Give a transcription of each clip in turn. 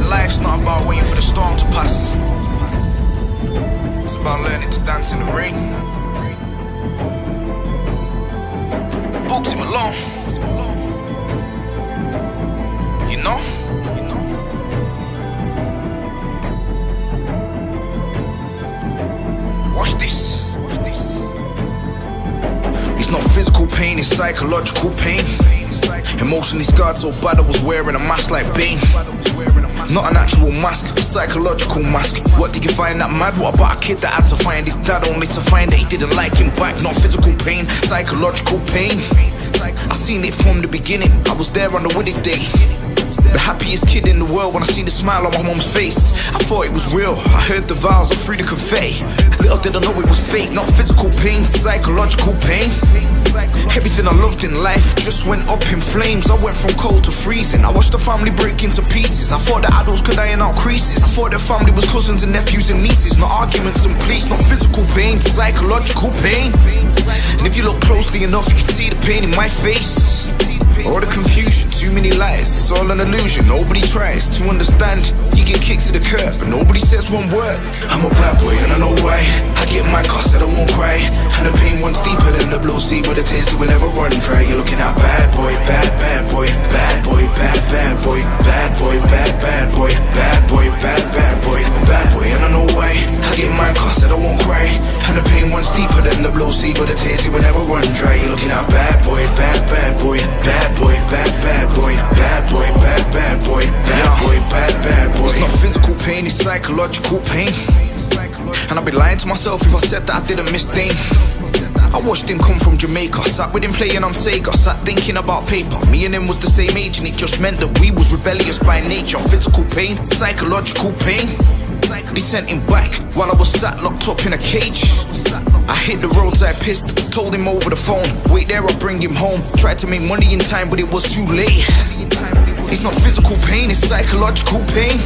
life's not about waiting for the storm to pass. It's about learning to dance in the rain. Books him alone. You know? Watch this. It's not physical pain, it's psychological pain. Emotionally scarred so bad I was wearing a mask like Bane. Not an actual mask, a psychological mask. What did you find that mad? What about a kid that had to find his dad only to find that he didn't like him back? Not physical pain, psychological pain. I seen it from the beginning, I was there on the wedding day. The happiest kid in the world when I seen the smile on my mom's face. I thought it was real, I heard the vows, I threw the confetti. Little did I know it was fake, not physical pain, psychological pain. Everything I loved in life just went up in flames. I went from cold to freezing, I watched the family break into pieces. I thought the adults could iron out creases. I thought their family was cousins and nephews and nieces. Not arguments and pleas, not physical pain, psychological pain. And if you look closely enough, you can see the pain in my face. All the confusion, too many lies, it's all an illusion. Nobody tries to understand. You get kicked to the curb, but nobody says one word. I'm a bad boy and I know why. I get my cost that I won't cry. And the pain runs deeper than the blue sea, where the tears will never run dry. You're looking at bad boy, bad boy, bad boy, bad boy, bad boy, bad boy, bad boy, bad boy, bad boy, and I know why. I get my cost that I won't cry. And the pain runs deeper than the blue sea, where the tears will never run dry. You're looking at bad boy, bad boy, bad boy, bad boy, bad boy, bad boy, bad boy. It's not physical pain, it's psychological pain. And I'd be lying to myself if I said that I didn't miss Dane. I watched him come from Jamaica, sat with him playing on Sega, sat thinking about paper. Me and him was the same age and it just meant that we was rebellious by nature. Physical pain, psychological pain. They sent him back while I was sat locked up in a cage. I hit the roadside pissed, told him over the phone, wait there, I'll bring him home. Tried to make money in time but it was too late. It's not physical pain, it's psychological pain.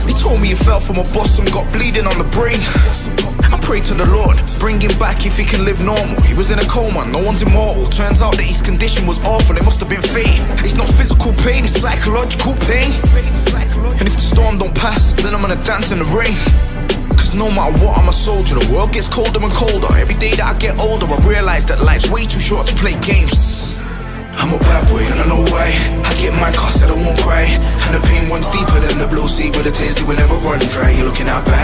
He told me he fell from a bus and got bleeding on the brain. I pray to the Lord, bring him back if he can live normal. He was in a coma, no one's immortal. Turns out that his condition was awful, it must have been fate. It's not physical pain, it's psychological pain. And if the storm don't pass, then I'm gonna dance in the rain. Cause no matter what, I'm a soldier. The world gets colder and colder. Every day that I get older, I realize that life's way too short to play games. I'm a bad boy and I know why. I get my cost that I won't cry. And the pain runs deeper than the blue sea, where the tears will never run dry. You're looking at bad